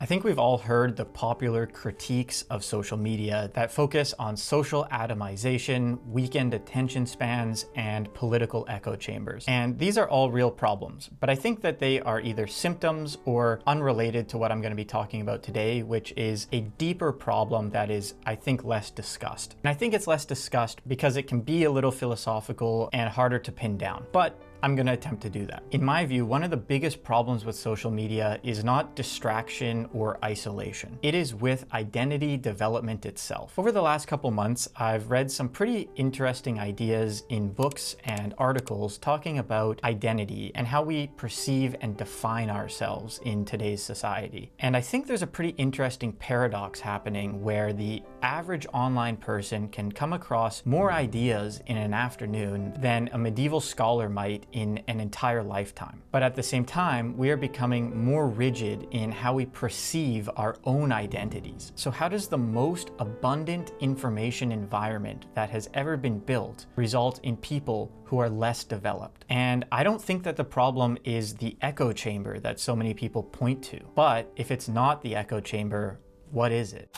I think we've all heard the popular critiques of social media that focus on social atomization, weakened attention spans, and political echo chambers. And these are all real problems, but I think that they are either symptoms or unrelated to what I'm going to be talking about today, which is a deeper problem that is, I think, less discussed. And I think it's less discussed because it can be a little philosophical and harder to pin down. But I'm going to attempt to do that. In my view, one of the biggest problems with social media is not distraction or isolation. It is with identity development itself. Over the last couple months, I've read some pretty interesting ideas in books and articles talking about identity and how we perceive and define ourselves in today's society. And I think there's a pretty interesting paradox happening where the average online person can come across more ideas in an afternoon than a medieval scholar might in an entire lifetime. But at the same time, we are becoming more rigid in how we perceive our own identities. So how does the most abundant information environment that has ever been built result in people who are less developed? And I don't think that the problem is the echo chamber that so many people point to. But if it's not the echo chamber, what is it?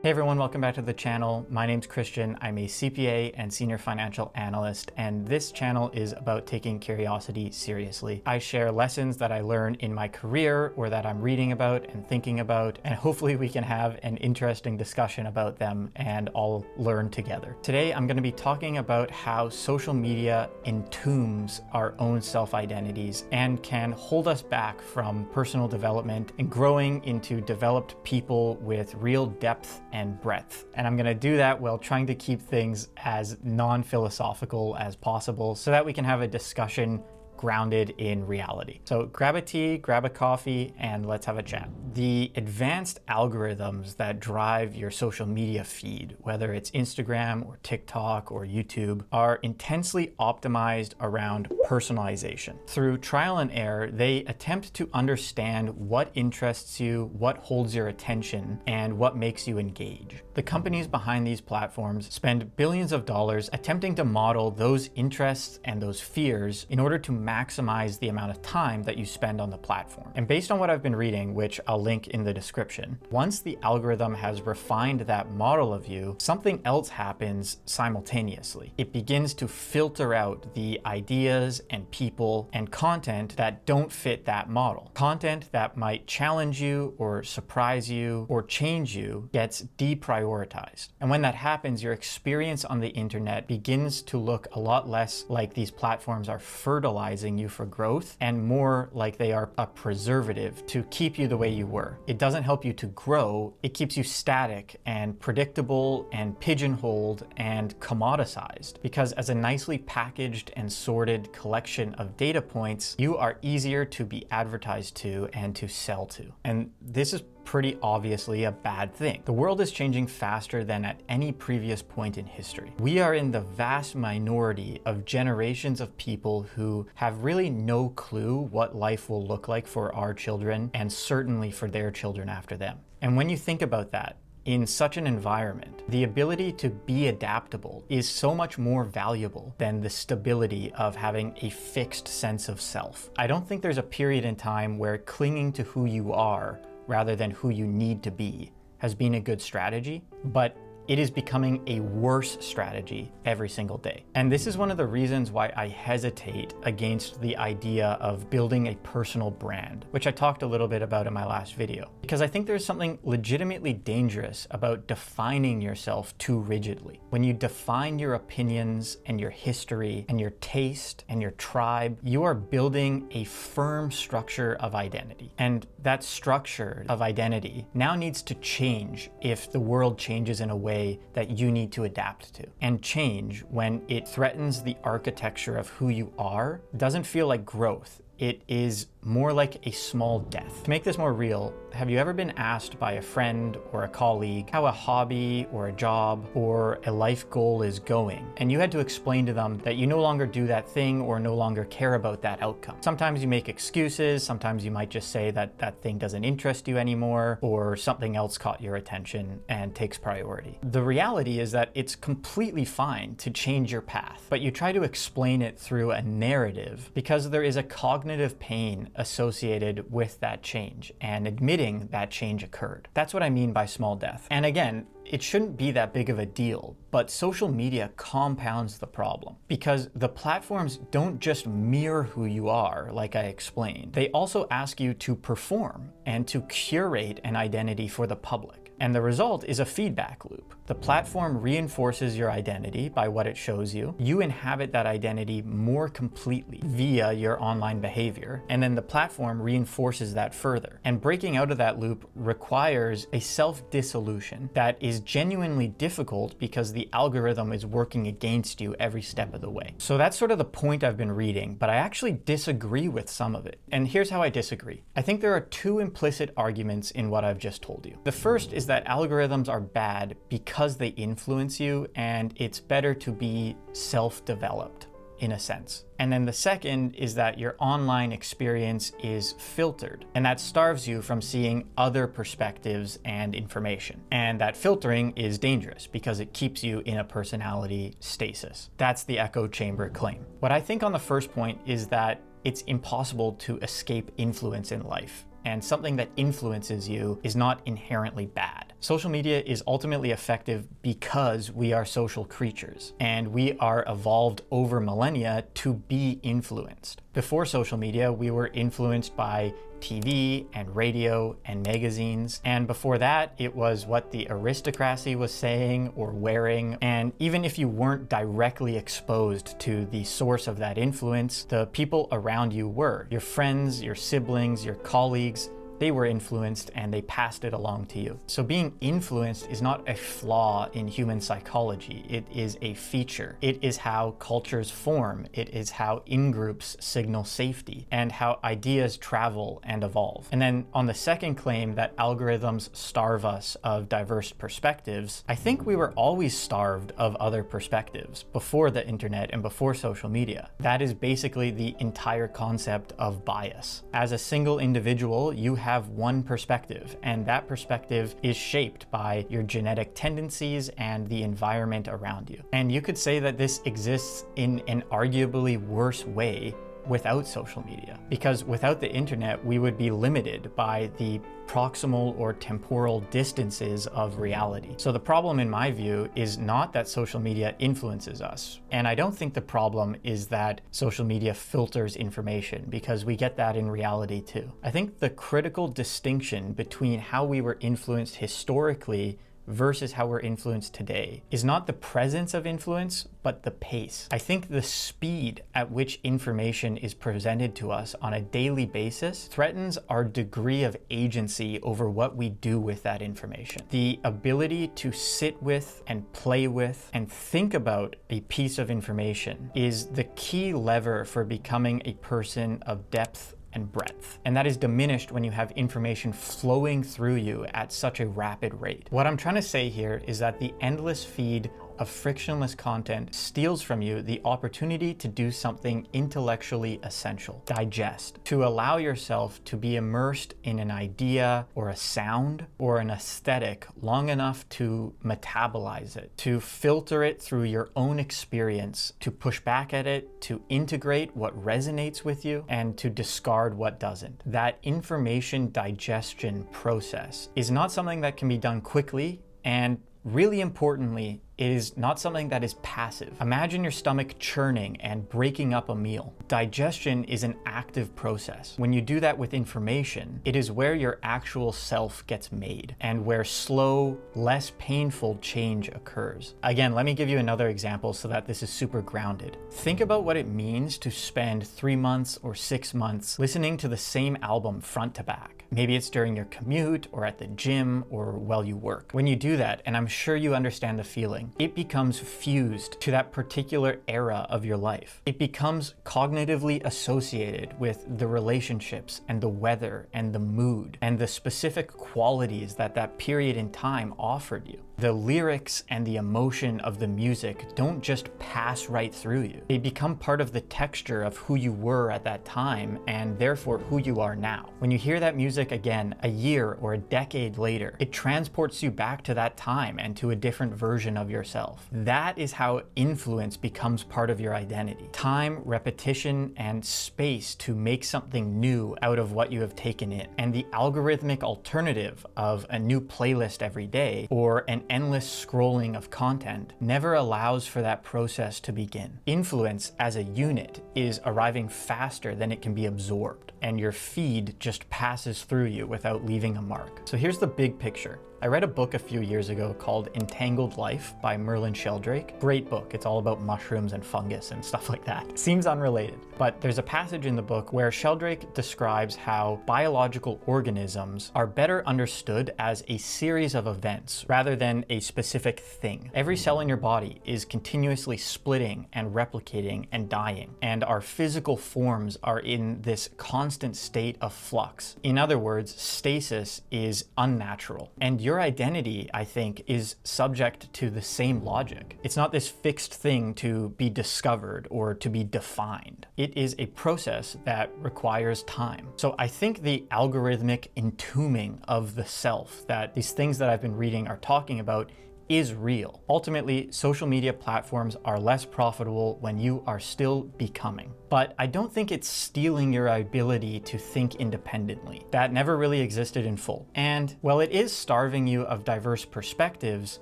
Hey everyone, welcome back to the channel. My name's Christian. I'm a CPA and senior financial analyst, and this channel is about taking curiosity seriously. I share lessons that I learn in my career or that I'm reading about and thinking about, and hopefully we can have an interesting discussion about them and all learn together. Today, I'm going to be talking about how social media entombs our own self-identities and can hold us back from personal development and growing into developed people with real depth and breadth. And I'm going to do that while trying to keep things as non-philosophical as possible so that we can have a discussion grounded in reality. So grab a tea, grab a coffee, and let's have a chat. The advanced algorithms that drive your social media feed, whether it's Instagram or TikTok or YouTube, are intensely optimized around personalization. Through trial and error, they attempt to understand what interests you, what holds your attention, and what makes you engage. The companies behind these platforms spend billions of dollars attempting to model those interests and those fears in order to maximize the amount of time that you spend on the platform. And based on what I've been reading, which I'll link in the description, once the algorithm has refined that model of you, something else happens simultaneously. It begins to filter out the ideas and people and content that don't fit that model. Content that might challenge you or surprise you or change you gets deprioritized. And when that happens, your experience on the internet begins to look a lot less like these platforms are fertilizing you for growth and more like they are a preservative to keep you the way you were. It doesn't help you to grow. It keeps you static and predictable and pigeonholed and commoditized, because as a nicely packaged and sorted collection of data points, you are easier to be advertised to and to sell to. And this is pretty obviously a bad thing. The world is changing faster than at any previous point in history. We are in the vast minority of generations of people who have really no clue what life will look like for our children and certainly for their children after them. And when you think about that, in such an environment, the ability to be adaptable is so much more valuable than the stability of having a fixed sense of self. I don't think there's a period in time where clinging to who you are rather than who you need to be has been a good strategy, but it is becoming a worse strategy every single day. And this is one of the reasons why I hesitate against the idea of building a personal brand, which I talked a little bit about in my last video. Because I think there's something legitimately dangerous about defining yourself too rigidly. When you define your opinions and your history and your taste and your tribe, you are building a firm structure of identity. And that structure of identity now needs to change if the world changes in a way that you need to adapt to. And change, when it threatens the architecture of who you are, doesn't feel like growth. It is more like a small death. To make this more real, have you ever been asked by a friend or a colleague how a hobby or a job or a life goal is going, and you had to explain to them that you no longer do that thing or no longer care about that outcome? Sometimes you make excuses, sometimes you might just say that that thing doesn't interest you anymore, or something else caught your attention and takes priority. The reality is that it's completely fine to change your path, but you try to explain it through a narrative because there is a cognitive pain associated with that change and admitting that change occurred. That's what I mean by small death. And again, it shouldn't be that big of a deal, but social media compounds the problem because the platforms don't just mirror who you are, like I explained. They also ask you to perform and to curate an identity for the public. And the result is a feedback loop. The platform reinforces your identity by what it shows you. You inhabit that identity more completely via your online behavior, and then the platform reinforces that further. And breaking out of that loop requires a self-dissolution that is genuinely difficult because the algorithm is working against you every step of the way. So that's sort of the point I've been reading, but I actually disagree with some of it. And here's how I disagree. I think there are two implicit arguments in what I've just told you. The first is that algorithms are bad because they influence you, and it's better to be self-developed in a sense. And then the second is that your online experience is filtered, and that starves you from seeing other perspectives and information. And that filtering is dangerous because it keeps you in a personality stasis. That's the echo chamber claim. What I think on the first point is that it's impossible to escape influence in life, and something that influences you is not inherently bad. Social media is ultimately effective because we are social creatures, and we are evolved over millennia to be influenced. Before social media, we were influenced by TV and radio and magazines, and before that it was what the aristocracy was saying or wearing. And even if you weren't directly exposed to the source of that influence, the people around you were. Your friends, your siblings, your colleagues, they were influenced and they passed it along to you. So being influenced is not a flaw in human psychology. It is a feature. It is how cultures form. It is how in-groups signal safety and how ideas travel and evolve. And then on the second claim that algorithms starve us of diverse perspectives, I think we were always starved of other perspectives before the internet and before social media. That is basically the entire concept of bias. As a single individual, you have one perspective, and that perspective is shaped by your genetic tendencies and the environment around you. And you could say that this exists in an arguably worse way without social media, because without the internet, we would be limited by the proximal or temporal distances of reality. So the problem, in my view, is not that social media influences us. And I don't think the problem is that social media filters information, because we get that in reality too. I think the critical distinction between how we were influenced historically versus how we're influenced today is not the presence of influence, but the pace. I think the speed at which information is presented to us on a daily basis threatens our degree of agency over what we do with that information. The ability to sit with and play with and think about a piece of information is the key lever for becoming a person of depth and breadth. And that is diminished when you have information flowing through you at such a rapid rate. What I'm trying to say here is that the endless feed of frictionless content steals from you the opportunity to do something intellectually essential: digest, to allow yourself to be immersed in an idea or a sound or an aesthetic long enough to metabolize it, to filter it through your own experience, to push back at it, to integrate what resonates with you, and to discard what doesn't. That information digestion process is not something that can be done quickly, and really importantly, it is not something that is passive. Imagine your stomach churning and breaking up a meal. Digestion is an active process. When you do that with information, it is where your actual self gets made and where slow, less painful change occurs. Again, let me give you another example so that this is super grounded. Think about what it means to spend 3 months or 6 months listening to the same album front to back. Maybe it's during your commute or at the gym or while you work. When you do that, and I'm sure you understand the feeling, it becomes fused to that particular era of your life. It becomes cognitively associated with the relationships and the weather and the mood and the specific qualities that that period in time offered you. The lyrics and the emotion of the music don't just pass right through you. They become part of the texture of who you were at that time and therefore who you are now. When you hear that music again a year or a decade later, it transports you back to that time and to a different version of yourself. That is how influence becomes part of your identity. Time, repetition, and space to make something new out of what you have taken in. And the algorithmic alternative of a new playlist every day or an endless scrolling of content never allows for that process to begin. Influence as a unit is arriving faster than it can be absorbed, and your feed just passes through you without leaving a mark. So here's the big picture. I read a book a few years ago called Entangled Life by Merlin Sheldrake. Great book. It's all about mushrooms and fungus and stuff like that. Seems unrelated, but there's a passage in the book where Sheldrake describes how biological organisms are better understood as a series of events rather than a specific thing. Every cell in your body is continuously splitting and replicating and dying, and our physical forms are in this constant state of flux. In other words, stasis is unnatural. And your identity, I think, is subject to the same logic. It's not this fixed thing to be discovered or to be defined. It is a process that requires time. So I think the algorithmic entombing of the self that these things that I've been reading are talking about is real. Ultimately, social media platforms are less profitable when you are still becoming. But I don't think it's stealing your ability to think independently. That never really existed in full. And while it is starving you of diverse perspectives,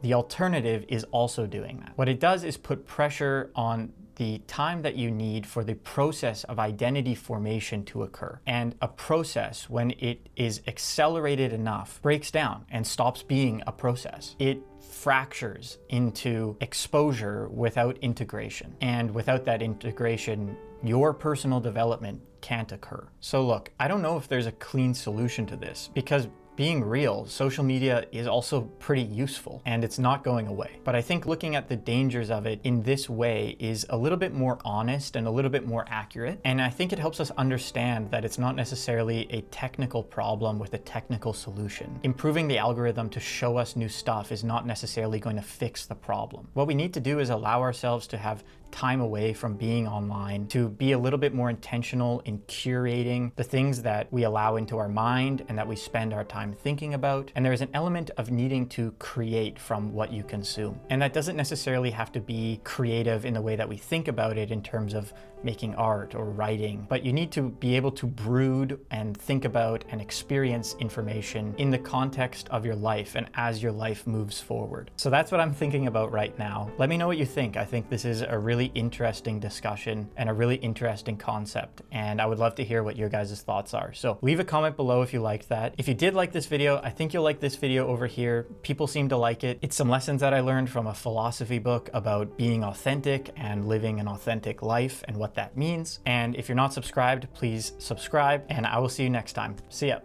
the alternative is also doing that. What it does is put pressure on the time that you need for the process of identity formation to occur. And a process, when it is accelerated enough, breaks down and stops being a process. It fractures into exposure without integration. And without that integration, your personal development can't occur. So look, I don't know if there's a clean solution to this, because being real, social media is also pretty useful and it's not going away. But I think looking at the dangers of it in this way is a little bit more honest and a little bit more accurate. And I think it helps us understand that it's not necessarily a technical problem with a technical solution. Improving the algorithm to show us new stuff is not necessarily going to fix the problem. What we need to do is allow ourselves to have time away from being online, to be a little bit more intentional in curating the things that we allow into our mind and that we spend our time thinking about. And there is an element of needing to create from what you consume. And that doesn't necessarily have to be creative in the way that we think about it in terms of making art or writing, but you need to be able to brood and think about and experience information in the context of your life and as your life moves forward. So that's what I'm thinking about right now. Let me know what you think. I think this is a really interesting discussion and a really interesting concept, and I would love to hear what your guys' thoughts are. So leave a comment below if you liked that. If you did like this video, I think you'll like this video over here. People seem to like it. It's some lessons that I learned from a philosophy book about being authentic and living an authentic life and what that means. And if you're not subscribed, please subscribe, and I will see you next time. See ya.